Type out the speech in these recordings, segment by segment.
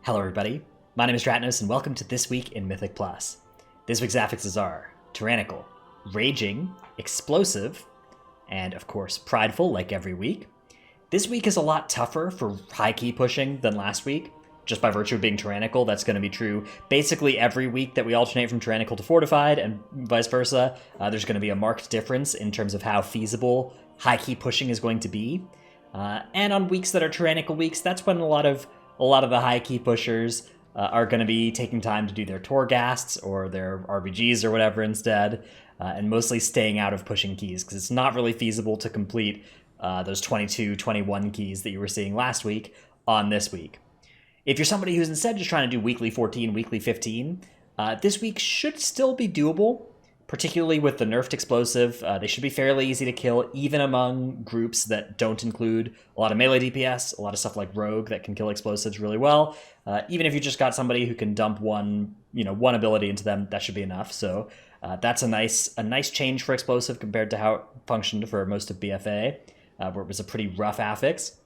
Hello everybody, my name is Dratnos and welcome to This Week in Mythic Plus. This week's affixes are Tyrannical, Raging, Explosive, and of course Prideful like every week. This week is a lot tougher for high key pushing than last week, just by virtue of being Tyrannical. That's going to be true basically every week that we alternate from Tyrannical to Fortified and vice versa. There's going to be a marked difference in terms of how feasible high key pushing is going to be. And on weeks that are Tyrannical weeks, that's when a lot of the high key pushers are going to be taking time to do their Torghasts or their RBGs or whatever instead, and mostly staying out of pushing keys because it's not really feasible to complete those 22, 21 keys that you were seeing last week on this week. If you're somebody who's instead just trying to do weekly 14, weekly 15, this week should still be doable, particularly with the nerfed explosive. They should be fairly easy to kill, even among groups that don't include a lot of melee DPS, a lot of stuff like Rogue that can kill explosives really well. Even if you just got somebody who can dump one ability into them, that should be enough. So that's a nice change for explosive compared to how it functioned for most of BFA, where it was a pretty rough affix.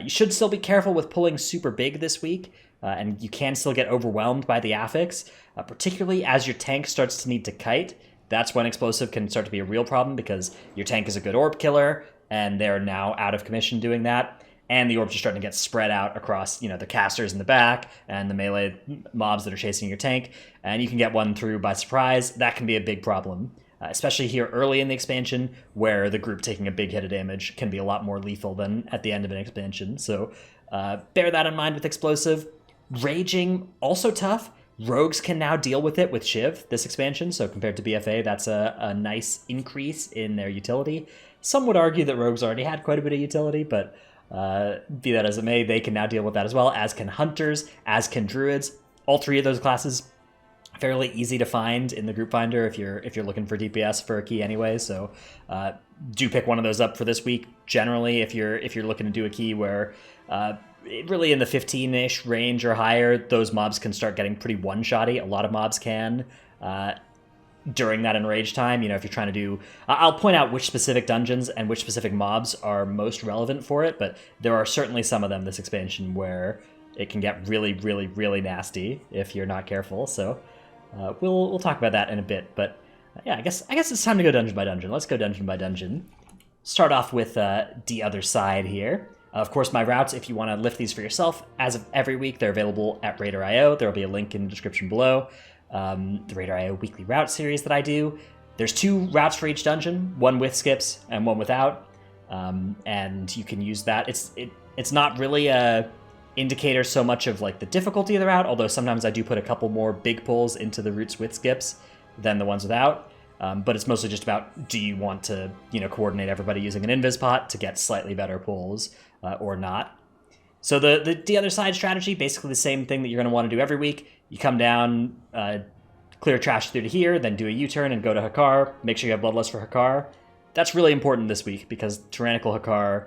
You should still be careful with pulling super big this week, and you can still get overwhelmed by the affix, particularly as your tank starts to need to kite. That's when explosive can start to be a real problem because your tank is a good orb killer, and they're now out of commission doing that. And the orbs are starting to get spread out across, the casters in the back and the melee mobs that are chasing your tank. And you can get one through by surprise. That can be a big problem, especially here early in the expansion, where the group taking a big hit of damage can be a lot more lethal than at the end of an expansion. So bear that in mind with explosive. Raging, also tough. Rogues can now deal with it with Shiv this expansion, so compared to BFA, that's a nice increase in their utility. Some would argue that Rogues already had quite a bit of utility, but be that as it may, they can now deal with that as well, as can Hunters, as can Druids. All three of those classes fairly easy to find in the group finder if you're looking for DPS for a key anyway, so do pick one of those up for this week. Generally, if you're looking to do a key where really in the 15-ish range or higher, those mobs can start getting pretty one-shotty. A lot of mobs can during that enrage time. If you're trying to do... I'll point out which specific dungeons and which specific mobs are most relevant for it, but there are certainly some of them this expansion where it can get really, really, really nasty if you're not careful. So we'll talk about that in a bit. But yeah, I guess it's time to go dungeon by dungeon. Let's go dungeon by dungeon. Start off with the other side here. Of course, my routes, if you want to lift these for yourself, as of every week, they're available at Raider.io. There will be a link in the description below. The Raider.io weekly route series that I do. There's 2 routes for each dungeon, one with skips and one without. And you can use that. It's not really a indicator so much of like the difficulty of the route, although sometimes I do put a couple more big pulls into the routes with skips than the ones without. But it's mostly just about, do you want to, coordinate everybody using an invis pot to get slightly better pulls or not. So the other side strategy, basically the same thing that you're going to want to do every week. You come down, clear trash through to here, then do a U-turn and go to Hakar. Make sure you have Bloodlust for Hakar. That's really important this week because Tyrannical Hakar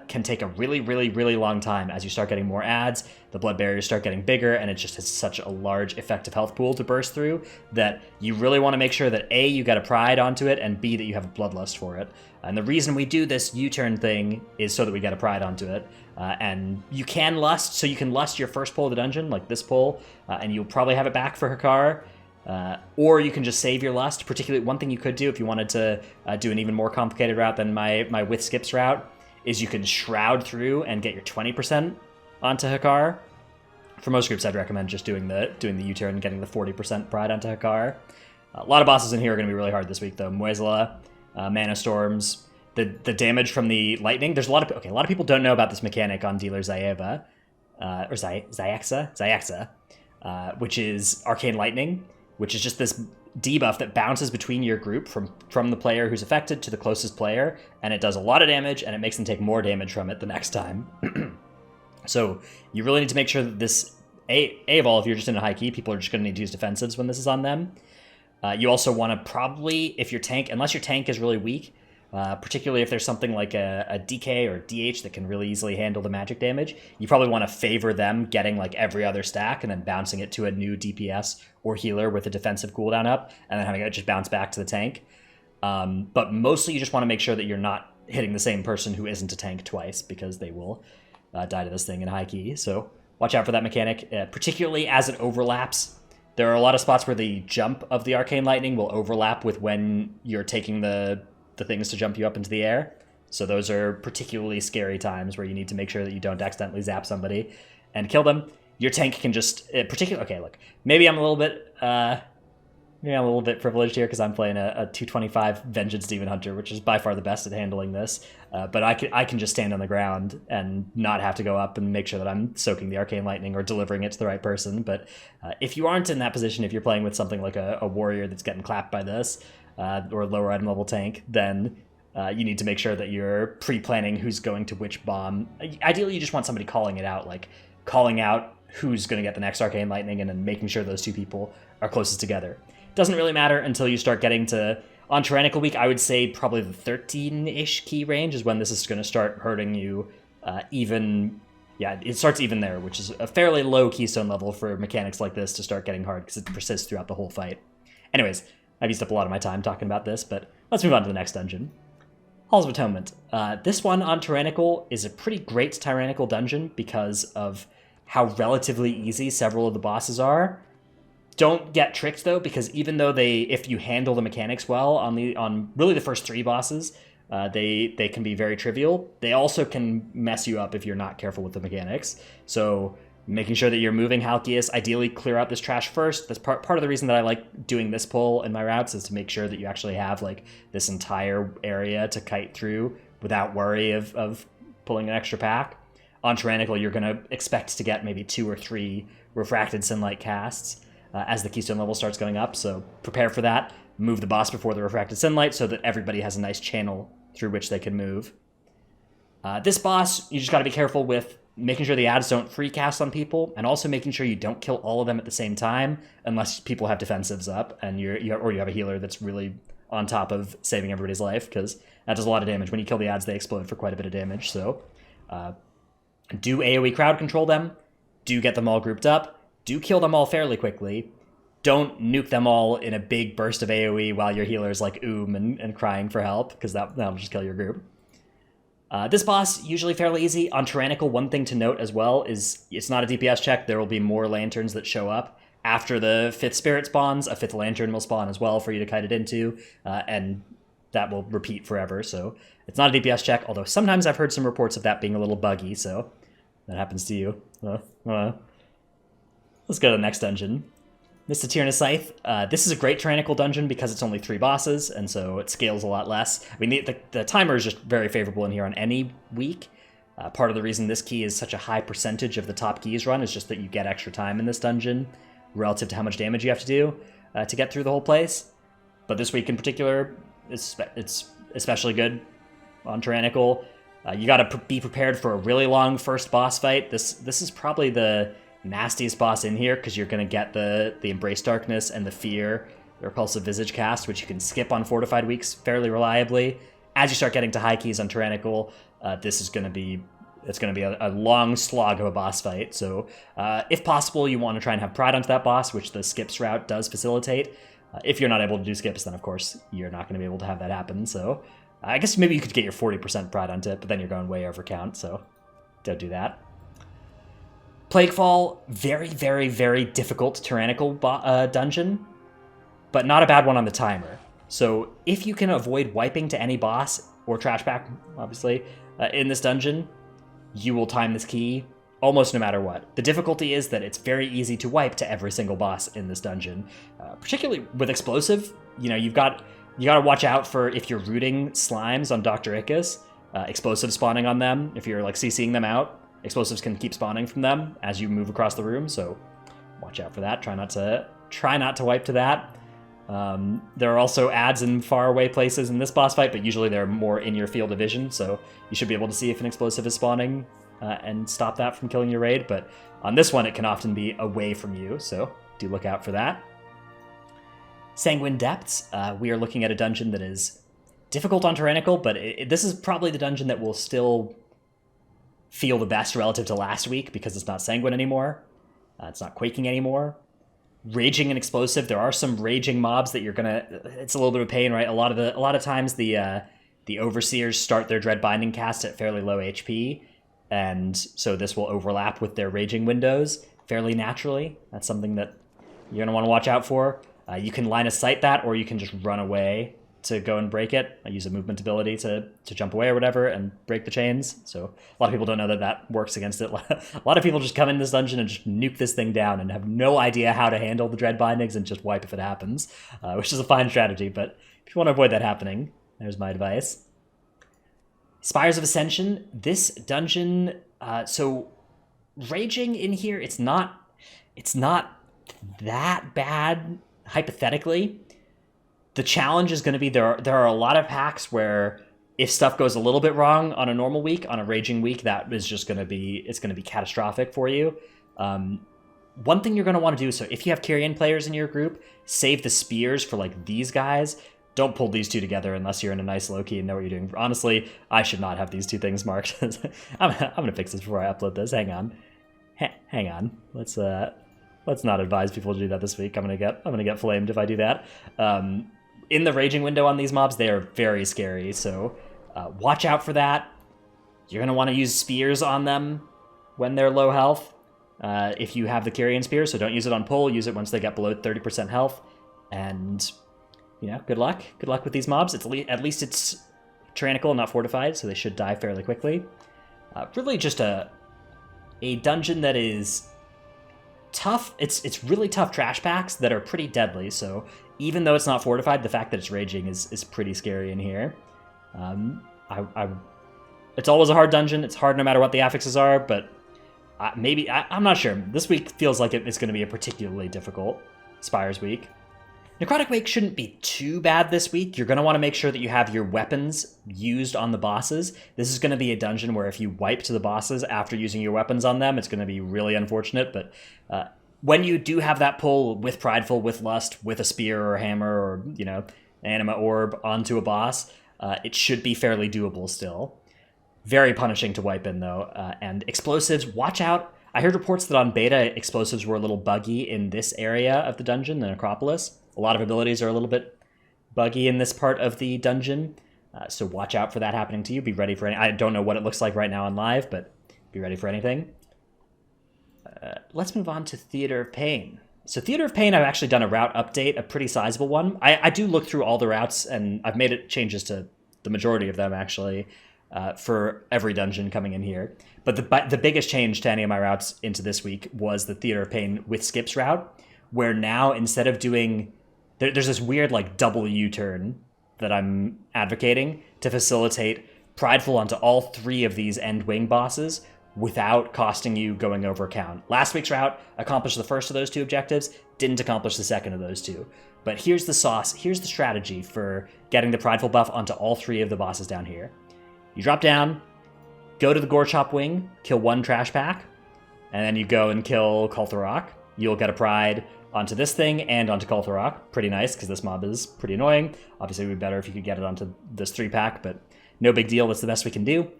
can take a really, really, really long time as you start getting more adds. The blood barriers start getting bigger, and it just has such a large effective health pool to burst through that you really want to make sure that A, you got a pride onto it, and B, that you have a bloodlust for it. And the reason we do this U-turn thing is so that we get a pride onto it. And you can lust, so you can lust your first pull of the dungeon, like this pull, and you'll probably have it back for Hakar. Or you can just save your lust. Particularly, one thing you could do if you wanted to do an even more complicated route than my with skips route is you can shroud through and get your 20% onto Hakar. For most groups, I'd recommend just doing the U-turn and getting the 40% pride onto Hakar. A lot of bosses in here are going to be really hard this week, though. Muezela, Mana Storms, the damage from the lightning. There's a lot of people don't know about this mechanic on Dealer Zaeva, or Zayaxa, which is Arcane Lightning, which is just this debuff that bounces between your group from the player who's affected to the closest player, and it does a lot of damage, and it makes them take more damage from it the next time. So you really need to make sure that this, A of all, if you're just in a high key, people are just going to need to use defensives when this is on them. You also want to probably, if your tank, unless your tank is really weak, particularly if there's something like a DK or DH that can really easily handle the magic damage, you probably want to favor them getting like every other stack and then bouncing it to a new DPS or healer with a defensive cooldown up, and then having it just bounce back to the tank. But mostly you just want to make sure that you're not hitting the same person who isn't a tank twice, because they will die to this thing in high key. So Watch out for that mechanic, particularly as it overlaps. There are a lot of spots where the jump of the Arcane Lightning will overlap with when you're taking the things to jump you up into the air. So those are particularly scary times where you need to make sure that you don't accidentally zap somebody and kill them. Your tank can just okay, look, maybe I'm a little bit privileged here because I'm playing a 225 Vengeance Demon Hunter, which is by far the best at handling this. But I can just stand on the ground and not have to go up and make sure that I'm soaking the Arcane Lightning or delivering it to the right person. But if you aren't in that position, if you're playing with something like a warrior that's getting clapped by this, or a lower item level tank, then you need to make sure that you're pre-planning who's going to which bomb. Ideally, you just want somebody calling it out, like calling out who's going to get the next Arcane Lightning and then making sure those two people are closest together. Doesn't really matter until you start getting to... On Tyrannical Week, I would say probably the 13-ish key range is when this is going to start hurting you even... Yeah, it starts even there, which is a fairly low keystone level for mechanics like this to start getting hard because it persists throughout the whole fight. Anyways, I've used up a lot of my time talking about this, but let's move on to the next dungeon. Halls of Atonement. This one on Tyrannical is a pretty great Tyrannical dungeon because of how relatively easy several of the bosses are. Don't get tricked though, because even though if you handle the mechanics well on really the first three bosses, they can be very trivial. They also can mess you up if you're not careful with the mechanics. So making sure that you're moving Halkias, ideally clear out this trash first. That's part of the reason that I like doing this pull in my routes is to make sure that you actually have like this entire area to kite through without worry of pulling an extra pack. On Tyrannical, you're going to expect to get maybe 2 or 3 Refracted Sunlight casts as the keystone level starts going up, so prepare for that. Move the boss before the Refracted Sunlight so that everybody has a nice channel through which they can move. This boss, you just got to be careful with making sure the ads don't free cast on people, and also making sure you don't kill all of them at the same time, unless people have defensives up, and you have a healer that's really on top of saving everybody's life, because that does a lot of damage. When you kill the ads, they explode for quite a bit of damage, so... do AoE crowd control them, do get them all grouped up, do kill them all fairly quickly, don't nuke them all in a big burst of AoE while your healer's like and crying for help, because that'll just kill your group. This boss, usually fairly easy. On Tyrannical, one thing to note as well is it's not a DPS check. There will be more lanterns that show up. After the 5th spirit spawns, a 5th lantern will spawn as well for you to kite it into, and that will repeat forever, so it's not a DPS check, although sometimes I've heard some reports of that being a little buggy, so that happens to you. Let's go to the next dungeon. Mr. Tirna Scithe. This is a great Tyrannical dungeon because it's only 3 bosses, and so it scales a lot less. I mean, the timer is just very favorable in here on any week. Part of the reason this key is such a high percentage of the top keys run is just that you get extra time in this dungeon relative to how much damage you have to do to get through the whole place. But this week in particular, it's especially good on Tyrannical. You got to be prepared for a really long first boss fight. This is probably the nastiest boss in here because you're going to get the Embrace Darkness and the Fear, the Repulsive Visage cast, which you can skip on Fortified Weeks fairly reliably. As you start getting to high keys on Tyrannical, this is going to be a long slog of a boss fight. So if possible, you want to try and have Pride onto that boss, which the skips route does facilitate. If you're not able to do skips, then of course you're not going to be able to have that happen. So I guess maybe you could get your 40% Pride onto it, but then you're going way over count, so don't do that. Plaguefall, very, very, very difficult Tyrannical dungeon, but not a bad one on the timer. So if you can avoid wiping to any boss, or trash pack, obviously, in this dungeon, you will time this key almost no matter what. The difficulty is that it's very easy to wipe to every single boss in this dungeon, particularly with Explosive. You know, you got to watch out for if you're rooting slimes on Dr. Ickis, Explosives spawning on them. If you're like CCing them out, Explosives can keep spawning from them as you move across the room, so watch out for that. Try not to wipe to that. There are also ads in faraway places in this boss fight, but usually they're more in your field of vision, so you should be able to see if an Explosive is spawning and stop that from killing your raid, but on this one it can often be away from you, so do look out for that. Sanguine Depths, we are looking at a dungeon that is difficult on Tyrannical, but this is probably the dungeon that will still feel the best relative to last week because it's not Sanguine anymore. It's not Quaking anymore. Raging and Explosive, there are some raging mobs that you're gonna... It's a little bit of a pain, right? A lot of times the Overseers start their Dread Binding cast at fairly low HP, and so this will overlap with their raging windows fairly naturally. That's something that you're going to want to watch out for. You can line of sight that, or you can just run away to go and break it. I use a movement ability to jump away or whatever and break the chains. So a lot of people don't know that that works against it. A lot of people just come in this dungeon and just nuke this thing down and have no idea how to handle the dread bindings and just wipe if it happens, which is a fine strategy. But if you want to avoid that happening, there's my advice. Spires of Ascension, this dungeon, so raging in here, it's not that bad, hypothetically. The challenge is going to be there are a lot of packs where if stuff goes a little bit wrong on a normal week, on a raging week, that is just going to be, it's going to be catastrophic for you. One thing you're going to want to do, so if you have Kyrian players in your group, save the spears for like these guys. Don't pull these two together unless you're in a nice low-key and know what you're doing. Honestly, I should not have these two things marked. I'm going to fix this before I upload this. Hang on. Hang on. Let's not advise people to do that this week. I'm gonna get flamed if I do that. In the raging window on these mobs, they are very scary, so watch out for that. You're gonna want to use spears on them when they're low health. If you have the Kyrian spear, so don't use it on pull. Use it once they get below 30% health, and good luck. Good luck with these mobs. At least it's tyrannical, not fortified, so they should die fairly quickly. Really, just a dungeon that is tough. It's really tough trash packs that are pretty deadly, so even though it's not fortified, the fact that it's raging is pretty scary in here. It's always a hard dungeon. It's hard no matter what the affixes are, but I'm not sure. This week feels like it's going to be a particularly difficult Spires week. Necrotic Wake shouldn't be too bad this week. You're going to want to make sure that you have your weapons used on the bosses. This is going to be a dungeon where if you wipe to the bosses after using your weapons on them, it's going to be really unfortunate. But when you do have that pull with Prideful, with Lust, with a spear or a hammer or, Anima Orb onto a boss, it should be fairly doable still. Very punishing to wipe in, though. And explosives, watch out. I heard reports that on beta, explosives were a little buggy in this area of the dungeon, the Necropolis. A lot of abilities are a little bit buggy in this part of the dungeon, so watch out for that happening to you. Be ready for any. I don't know what it looks like right now on live, but be ready for anything. Let's move on to Theater of Pain. So Theater of Pain, I've actually done a route update, a pretty sizable one. I do look through all the routes, and I've made changes to the majority of them, actually, for every dungeon coming in here. But the biggest change to any of my routes into this week was the Theater of Pain with skips route, where now instead of doing... There's this weird double U-turn that I'm advocating to facilitate Prideful onto all three of these end wing bosses without costing you going over count. Last week's route accomplished the first of those two objectives, didn't accomplish the second of those two. But here's the sauce, here's the strategy for getting the Prideful buff onto all three of the bosses down here. You drop down, go to the Gore Chop wing, kill one trash pack, and then you go and kill Kultharok. You'll get a Pride onto this thing and onto Kultharok. Pretty nice, because this mob is pretty annoying. Obviously, it would be better if you could get it onto this 3-pack, but no big deal. That's the best we can do.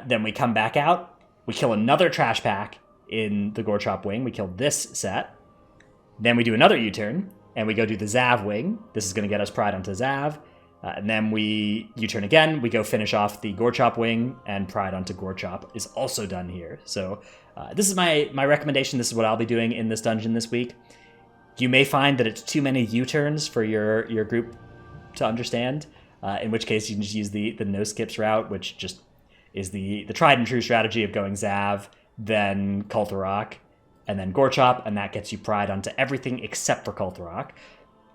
Then we come back out. We kill another trash pack in the Gore Chop wing. We kill this set. Then we do another U-turn, and we go do the Zav wing. This is going to get us Pride onto Zav. And then we U-turn again. We go finish off the Gore Chop wing, and Pride onto Gore Chop is also done here. So this is my recommendation. This is what I'll be doing in this dungeon this week. You may find that it's too many U-turns for your group to understand, in which case you can just use the no skips route, which just is the tried and true strategy of going Zav, then Kultharok, and then Gore Chop, and that gets you Pride onto everything except for Kultharok.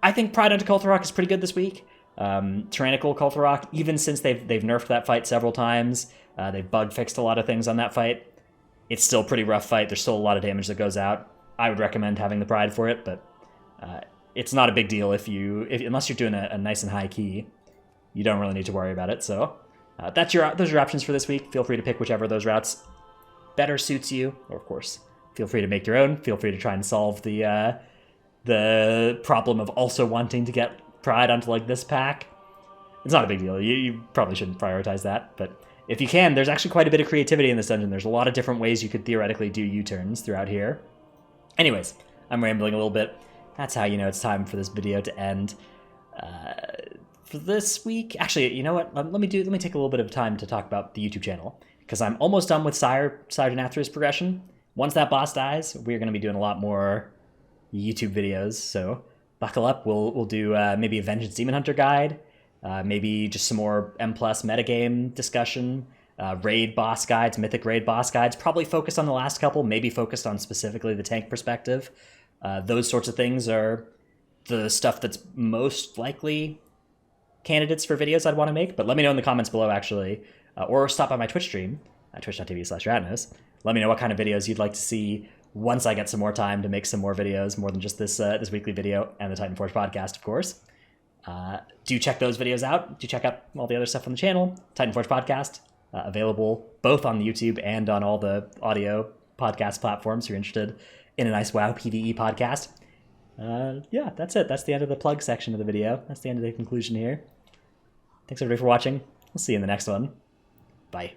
I think Pride onto Kultharok is pretty good this week. Tyrannical Kultharok, even since they've nerfed that fight several times, they've bug fixed a lot of things on that fight. It's still a pretty rough fight. There's still a lot of damage that goes out. I would recommend having the Pride for it, but it's not a big deal if unless you're doing a nice and high key. You don't really need to worry about it. So those are your options for this week. Feel free to pick whichever of those routes better suits you, or of course, feel free to make your own. Feel free to try and solve the problem of also wanting to get Pride onto this pack. It's not a big deal. You probably shouldn't prioritize that, but if you can, there's actually quite a bit of creativity in this dungeon. There's a lot of different ways you could theoretically do U-turns throughout here. Anyways, I'm rambling a little bit. That's how you know it's time for this video to end. For this week, actually, you know what? Let me take a little bit of time to talk about the YouTube channel, because I'm almost done with Sergeant Atheris progression. Once that boss dies, we're going to be doing a lot more YouTube videos, so buckle up. We'll do maybe a Vengeance Demon Hunter guide, maybe just some more M+ metagame discussion, raid boss guides, mythic raid boss guides, probably focused on the last couple, maybe focused on specifically the tank perspective. Those sorts of things are the stuff that's most likely candidates for videos I'd want to make, but let me know in the comments below, actually, or stop by my Twitch stream at twitch.tv/Ratnos. Let me know what kind of videos you'd like to see once I get some more time to make some more videos, more than just this this weekly video and the Titan Forge podcast, of course. Do check those videos out. Do check out all the other stuff on the channel. Titan Forge podcast, available both on the YouTube and on all the audio podcast platforms if you're interested in a nice WoW PvE podcast. Yeah, that's it. That's the end of the plug section of the video. That's the end of the conclusion here. Thanks everybody for watching. We'll see you in the next one. Bye.